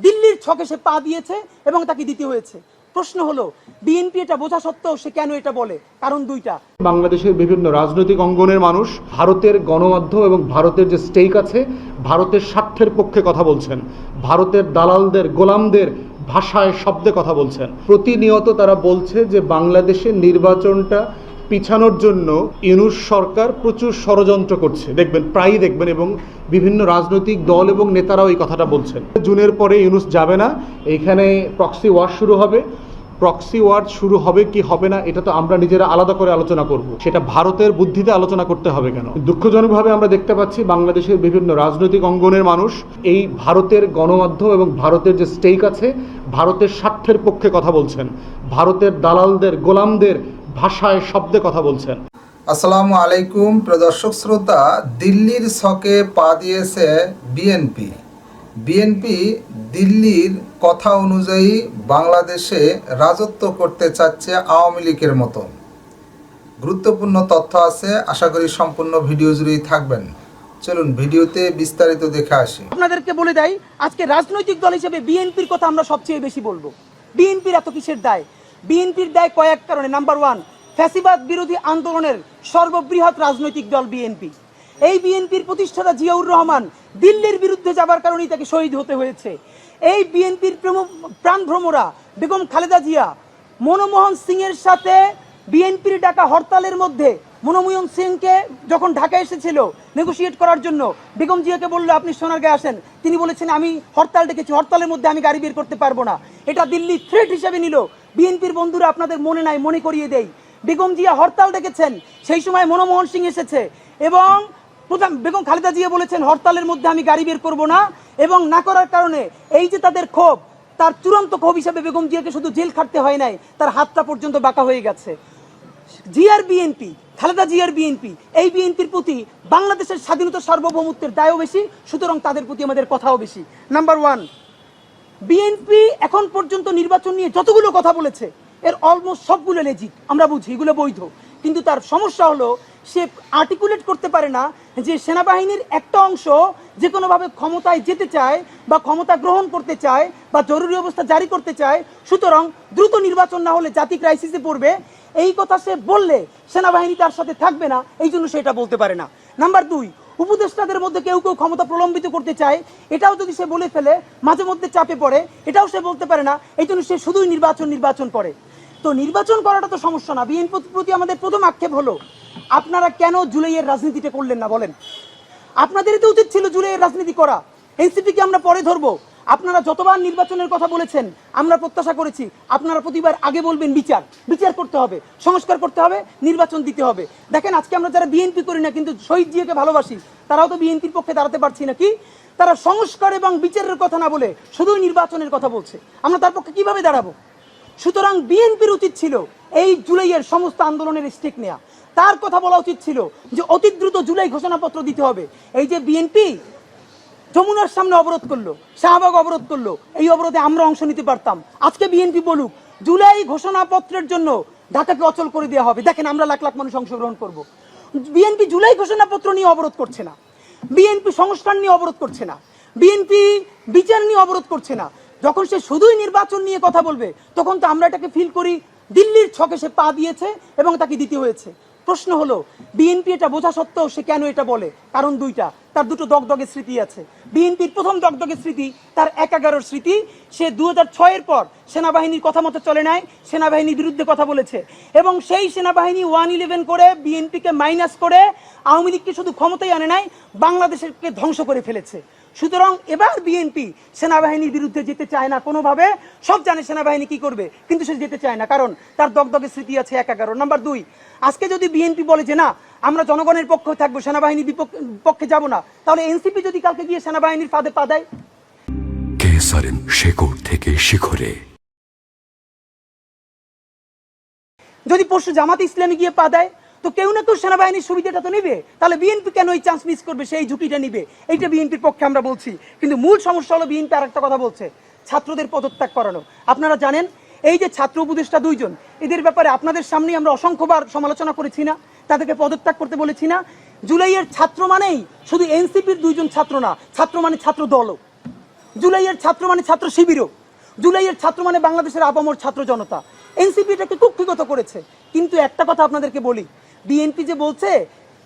দিল্লির ছকে সে পা দিয়েছে এবং তাকে দিতে হয়েছে। প্রশ্ন হলো, বিএনপি এটা বোঝা সত্ত্বেও সে কেন এটা বলে? কারণ দুইটা। বাংলাদেশের বিভিন্ন রাজনৈতিক অঙ্গনের মানুষ ভারতের গণমাধ্যম এবং ভারতের যে স্টেক আছে, ভারতের স্বার্থের পক্ষে কথা বলছেন, ভারতের দালালদের গোলামদের ভাষায় শব্দে কথা বলছেন। প্রতিনিয়ত তারা বলছে যে বাংলাদেশের নির্বাচনটা পিছানোর জন্য ইউনূস সরকার প্রচুর ষড়যন্ত্র করছে। প্রায়ই দেখবেন এবং বিভিন্ন রাজনৈতিক দল এবং নেতারাও এই কথাটা বলছেন। জুনের পরে ইউনূস যাবে না, এইখানে প্রক্সি ওয়ার শুরু হবে। প্রক্সি ওয়ার শুরু হবে কি হবে না এটা তো আমরা নিজেরা আলাদা করে আলোচনা করব, সেটা ভারতের বুদ্ধিতে আলোচনা করতে হবে কেন? দুঃখজনকভাবে আমরা দেখতে পাচ্ছি বাংলাদেশের বিভিন্ন রাজনৈতিক অঙ্গনের মানুষ এই ভারতের গণমাধ্যম এবং ভারতের যে স্টেক আছে, ভারতের স্বার্থের পক্ষে কথা বলছেন, ভারতের দালালদের গোলামদের ভাষায় শব্দে কথা বলছেন। আসসালামু আলাইকুম প্রদর্শক শ্রোতা। দিল্লির ছকে পা দিয়েছে বিএনপি দিল্লির কথা অনুযায়ী বাংলাদেশে রাজত্ব করতে চাচ্ছে আওয়ামী লীগের মতো। গুরুত্বপূর্ণ তথ্য আছে, আশা করি সম্পূর্ণ ভিডিও জুড়েই থাকবেন। চলুন ভিডিওতে বিস্তারিত দেখে আসি। আপনাদেরকে বলে দেয়, আজকে রাজনৈতিক দল হিসেবে বিএনপির কথা আমরা সবচেয়ে বেশি বলবো। বিএনপির এত কিসের দায়? বিএনপির দায় কয়েক কারণে। নাম্বার ওয়ান, ফ্যাসিবাদ বিরোধী আন্দোলনের সর্ববৃহৎ রাজনৈতিক দল বিএনপি। এই বিএনপির প্রতিষ্ঠাতা জিয়াউর রহমান দিল্লির বিরুদ্ধে যাবার কারণেই তাকে শহীদ হতে হয়েছে। এই বিএনপির প্রাণভ্রমরা বেগম খালেদা জিয়া মনমোহন সিংয়ের সাথে বিএনপির ডাকা হরতালের মধ্যে মনমোহন সিংকে যখন ঢাকা এসেছিল নেগোশিয়েট করার জন্য, বেগম জিয়াকে বললো আপনি সোনারগাঁয়ে আসেন। তিনি বলেছেন আমি হরতাল ডেকেছি, হরতালের মধ্যে আমি গাড়ি বের করতে পারবো না। এটা দিল্লি থ্রেট হিসেবে নিল। বিএনপির বন্ধুরা আপনাদের মনে নাই, মনে করিয়ে দেই, বেগম জিয়া হরতাল ডেকেছেন, সেই সময় মনমোহন সিং এসেছে এবং বেগম খালেদা জিয়া বলেছেন হরতালের মধ্যে আমি গাড়ি বের করবো না, এবং না করার কারণে এই যে তাদের ক্ষোভ, তার চূড়ান্ত ক্ষোভ হিসেবে বেগম জিয়াকে শুধু জেল খাটতে হয় নাই, তার হাতটা পর্যন্ত বাঁকা হয়ে গেছে। জিয়ার বিএনপি, খালেদা জিয়ার বিএনপি, এই বিএনপির প্রতি বাংলাদেশের স্বাধীনতা সার্বভৌমত্বের দায়ও বেশি, সুতরাং তাদের প্রতি আমাদের কথাও বেশি। নাম্বার ওয়ান, বিএনপি এখন পর্যন্ত নির্বাচন নিয়ে যতগুলো কথা বলেছে এর অলমোস্ট সবগুলো লেজিট, আমরা বুঝি এগুলো বৈধ, কিন্তু তার সমস্যা হলো সে আর্টিকুলেট করতে পারে না যে সেনাবাহিনীর একটা অংশ যে কোনোভাবে ক্ষমতায় যেতে চায় বা ক্ষমতা গ্রহণ করতে চায় বা জরুরি অবস্থা জারি করতে চায়, সুতরাং দ্রুত নির্বাচন না হলে জাতি ক্রাইসিসে পড়বে। এই কথা সে বললে সেনাবাহিনী তার সাথে থাকবে না, এই জন্য সে এটা বলতে পারে না। নাম্বার দুই, উপদেষ্টাদের মধ্যে কেউ কেউ ক্ষমতা প্রলম্বিত করতে চায়, এটাও যদি সে বলে ফেলে মাঝে মধ্যে চাপে পড়ে, এটাও সে বলতে পারে না, এই জন্য সে শুধুই নির্বাচন করে। তো নির্বাচন করাটা তো সমস্যা না। বিএনপির প্রতি আমাদের প্রথম আক্ষেপ হলো আপনারা কেন জুলাইয়ের রাজনীতিটা করলেন না বলেন? আপনাদেরই তো উচিত ছিল জুলাইয়ের রাজনীতি করা। এনসিপিকে আমরা পরে ধরবো। আপনারা যতবার নির্বাচনের কথা বলেছেন আমরা প্রত্যাশা করেছি আপনারা প্রতিবার আগে বলবেন বিচার করতে হবে, সংস্কার করতে হবে, নির্বাচন দিতে হবে। দেখেন আজকে আমরা যারা বিএনপি করি না কিন্তু শহীদ জিয়াকে ভালোবাসি, তারাও তো বিএনপির পক্ষে দাঁড়াতে পারছি না। কি তারা সংস্কার এবং বিচারের কথা না বলে শুধুই নির্বাচনের কথা বলছে, আমরা তার পক্ষে কিভাবে দাঁড়াবো? সুতরাং বিএনপির উচিত ছিল এই জুলাইয়ের সমস্ত আন্দোলনের স্টেক নেওয়া। তার কথা বলা উচিত ছিল যে অতি দ্রুত জুলাই ঘোষণাপত্র দিতে হবে। এই যে বিএনপি যমুনার সামনে অবরোধ করলো, শাহবাগ অবরোধ করলো, এই অবরোধে আমরা অংশ নিতে পারতাম। আজকে বিএনপি বলুক জুলাই ঘোষণাপত্রের জন্য ঢাকাকে অচল করে দেওয়া হবে, দেখেন আমরা লাখ লাখ মানুষ অংশগ্রহণ করব। বিএনপি জুলাই ঘোষণাপত্র নিয়ে অবরোধ করছে না, বিএনপি সংস্কার নিয়ে অবরোধ করছে না, বিএনপি বিচার নিয়ে অবরোধ করছে না। যখন সে শুধুই নির্বাচন নিয়ে কথা বলবে তখন তো আমরা এটাকে ফিল করি দিল্লির ছকে সে পা দিয়েছে এবং তাকে দিতে হয়েছে। প্রশ্ন হলো, বিএনপি এটা বোঝা সত্ত্বেও সে কেন এটা বলে? কারণ দুইটা। তার দুটো দগদগে স্মৃতি আছে। বিএনপির প্রথম দগদগে স্মৃতি তার ১/১১ স্মৃতি। সে ২০০৬-এর পর সেনাবাহিনীর কথা মতো চলে নাই, সেনাবাহিনীর বিরুদ্ধে কথা বলেছে এবং সেই সেনাবাহিনী 111 করে বিএনপিকে মাইনাস করে আওয়ামী লীগকে শুধু ক্ষমতায় আনে নাই, বাংলাদেশকে ধ্বংস করে ফেলেছে। সুতরাং এবার বিএনপি সেনাবাহিনীর বিরুদ্ধে যেতে চায় না কোনোভাবে। সব জানে সেনাবাহিনী কি করবে, কিন্তু সে যেতে চায় না কারণ তার দগদগে স্মৃতি আছে ১/১১। নাম্বার দুই, আজকে যদি বিএনপি বলে যে না আমরা জনগণের পক্ষে থাকবো, সেনাবাহিনীর পক্ষে যাব না, তাহলে এনসিপি যদি কালকে গিয়ে সেনাবাহিনীর ফাঁদে পা দেয়, কেসারেন শেকড় থেকে শিখরে, যদি পরশু জামাত ইসলামী গিয়ে পা দেয়, তো কেউ না কেউ সেনাবাহিনীর সুবিধাটা তো নেবে। তাহলে বিএনপি কেন এই চান্স মিস করবে, সেই ঝুঁকিটা নিবে? এইটা বিএনপির পক্ষে আমরা বলছি। কিন্তু মূল সমস্যা হলো বিএনপি আর একটা কথা বলছে, ছাত্রদের পদত্যাগ করানো। আপনারা জানেন এই যে ছাত্র উপদেষ্টা দুইজন, এদের ব্যাপারে আপনাদের সামনেই আমরা অসংখ্যবার সমালোচনা করেছি না, তাদেরকে পদত্যাগ করতে বলেছি না? জুলাইয়ের ছাত্র মানেই শুধু এনসিপির দুইজন ছাত্র না, ছাত্র মানে ছাত্র দলও। জুলাইয়ের ছাত্র মানে ছাত্র শিবিরও, জুলাইয়ের ছাত্র মানে বাংলাদেশের আপামর ছাত্র জনতা। এনসিপি এটাকে কুক্ষিগত করেছে। কিন্তু একটা কথা আপনাদেরকে বলি, বিএনপি যে বলছে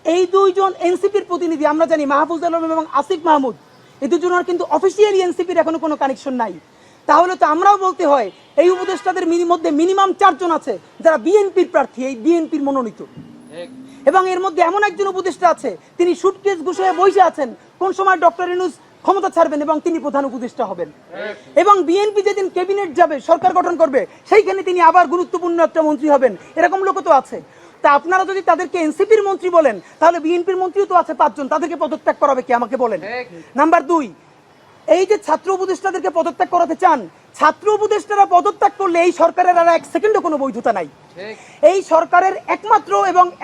এই দুইজন এনসিপির প্রতিনিধি, আমরা জানি মাহফুজ আলম এবং আসিফ মাহমুদ, এই দুজনের কিন্তু অফিসিয়ালি এনসিপির এখনো কোনো কানেকশন নাই। তাহলে তো আমরাও বলতে হয় এই উপদেষ্টাদের মধ্যে মিনিমাম 4 জন আছে যারা বিএনপির প্রার্থী, এই বিএনপির মনোনীত। এবং এর মধ্যে এমন একজন উপদেষ্টা আছে তিনি সুটকেস গুছিয়ে বসে আছেন কোন সময় ডক্টর ইউনূস ক্ষমতা ছাড়বেন এবং তিনি প্রধান উপদেষ্টা হবেন। এবং বিএনপি যেদিন ক্যাবিনেট যাবে, সরকার গঠন করবে, সেইখানে তিনি আবার গুরুত্বপূর্ণ একটা মন্ত্রী হবেন। এরকম লোকও তো আছে। তা আপনারা যদি তাদেরকে এনসিপির মন্ত্রী বলেন, তাহলে বিএনপির মন্ত্রীও তো আছে 5 জন, তাদেরকে পদত্যাগ করাবে কি আমাকে বলেন। নাম্বার 2, এই যে ছাত্র উপদেষ্টাদেরকে পদত্যাগ করাতে চান, ছাত্র উপদেষ্টারা পদত্যাগ করলে এই সরকারের আর 1 সেকেন্ডও কোনো বৈধতা নাই। এই সরকারের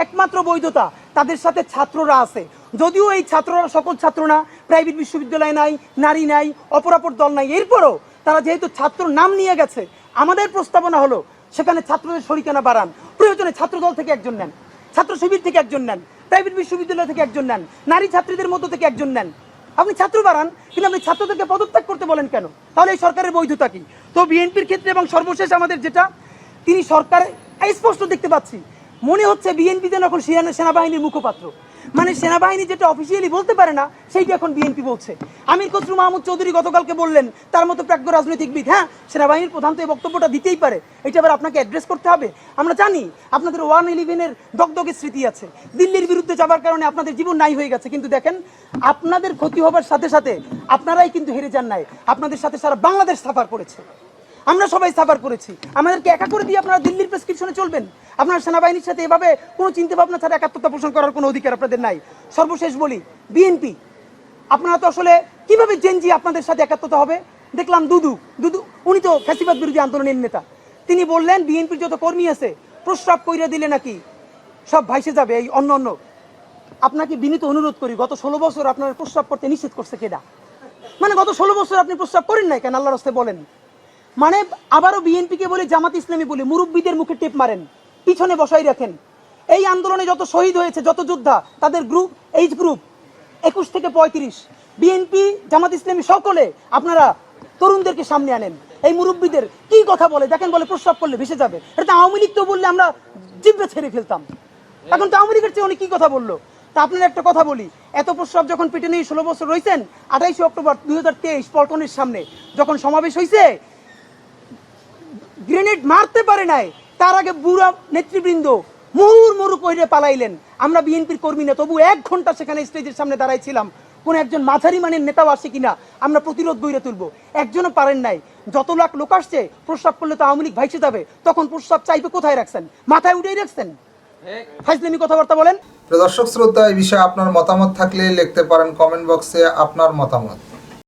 একমাত্র বৈধতা তাদের সাথে ছাত্ররা আছে। যদিও এই ছাত্ররা সকল ছাত্র না, প্রাইভেট বিশ্ববিদ্যালয় নাই, নারী নাই, অপরাপর দল নাই, এরপরও তারা যেহেতু ছাত্র নাম নিয়ে গেছে, আমাদের প্রস্তাবনা হলো সেখানে ছাত্রদের শরিকানা বাড়ান। প্রয়োজনে ছাত্রদল থেকে একজন নেন, ছাত্র শিবির থেকে একজন নেন, প্রাইভেট বিশ্ববিদ্যালয় থেকে একজন নেন, নারী ছাত্রীদের মধ্য থেকে একজন নেন। আপনি ছাত্র বাড়ান, কিন্তু আপনি ছাত্রদেরকে পদত্যাগ করতে বলেন কেন? তাহলে এই সরকারের বৈধতা কি? তো বিএনপির ক্ষেত্রে এবং সর্বশেষ আমাদের যেটা, তিনি সরকার স্পষ্ট দেখতে পাচ্ছি মনে হচ্ছে বিএনপি যেন এখন সেনাবাহিনীর মুখপাত্র। মানে সেনাবাহিনী যেটা অফিসিয়ালি বলতে পারে না সেইটা এখন বিএনপি বলছে। আমির খসরু মাহমুদ চৌধুরী গতকালকে বললেন তার মতো প্রাজ্ঞ রাজনৈতিকবিদ, হ্যাঁ সেনাবাহিনীর প্রধান তো এই বক্তব্যটা দিতেই পারে, এটা আবার আপনাকে অ্যাড্রেস করতে হবে। আমরা জানি আপনাদের 111-এর দগদগে স্মৃতি আছে, দিল্লির বিরুদ্ধে যাবার কারণে আপনাদের জীবন নাই হয়ে গেছে। কিন্তু দেখেন আপনাদের ক্ষতি হবার সাথে সাথে আপনারাই কিন্তু হেরে যান নাই, আপনাদের সাথে সারা বাংলাদেশ সাফার করেছে, আমরা সবাই সাফার করেছি। আমাদেরকে একা করে দিয়ে আপনারা দিল্লির প্রেসক্রিপশনে চলবেন? আপনার সেনাবাহিনীর সাথে এভাবে কোনো চিন্তা ভাবনা ছাড়া একাত্মতা পোষণ করার কোনো অধিকার আপনাদের নাই। সর্বশেষ বলি, বিএনপি আপনারা তো আসলে কিভাবে জেনজি আপনাদের সাথে একাত্মতা হবে? দেখলাম দুদু উনি তো ফ্যাসিবাদ বিরোধী আন্দোলনের নেতা, তিনি বললেন বিএনপির যত কর্মী আছে প্রস্রাব কইরা দিলে নাকি সব ভাইসে যাবে এই অন্য। আপনাকে বিনীত অনুরোধ করি, গত 16 বছর আপনার প্রস্রাব করতে নিষেধ করছে কেডা? মানে গত 16 বছর আপনি প্রস্রাব করেন নাই কেন? আল্লাহর রাস্তায় বলেন। মানে আবারও বিএনপিকে বলে, জামাত ইসলামী বলে মুরব্বীদের মুখে টেপ মারেন, পিছনে বসাই রাখেন। এই আন্দোলনে যত শহীদ হয়েছে, যত যোদ্ধা, তাদের গ্রুপ, এইজ গ্রুপ 21 থেকে 35, বিএনপি জামাত ইসলামী সকলে আপনারা তরুণদেরকে সামনে আনেন। এই মুরব্বীদের কি কথা বলে দেখেন, বলে প্রস্রাব করলে ভেসে যাবে। এটা আওয়ামী লীগ তো বললে আমরা জিব্বে ছেড়ে ফেলতাম, এখন তো আওয়ামী লীগের চেয়ে অনেক কি কথা বললো। তা আপনার একটা কথা বলি, এত প্রস্রাব যখন পেটে নিয়ে 16 বছর রয়েছেন, 28 অক্টোবর 2023 পল্টনের সামনে যখন সমাবেশ হয়েছে, গ্রেনেড মারতে পারে নাই, তার আগে বুড়া নেতৃবৃন্দ মুহুর্মুহু কইরে পালাইলেন। আমরা বিএনপির কর্মী না, তবু 1 ঘন্টা সেখানে স্টেজের সামনে দাঁড়াইছিলাম, কোন একজন মাঝারি মানের নেতাও আসে কিনা আমরা প্রতিরোধ গড়ে তুলবো, একজনও পারেন নাই। যত লাখ লোক আসছে, প্রস্রাব করলে তো আওয়ামী লীগ ভাইসে যাবে, তখন প্রস্রাব চাইবে কোথায় রাখছেন? মাথায় উঠেই রাখছেন? ফাইজলামি কথাবার্তা বলেন। দর্শক শ্রোতা, এই বিষয়ে আপনার মতামত থাকলে লিখতে পারেন কমেন্ট বক্সে আপনার মতামত।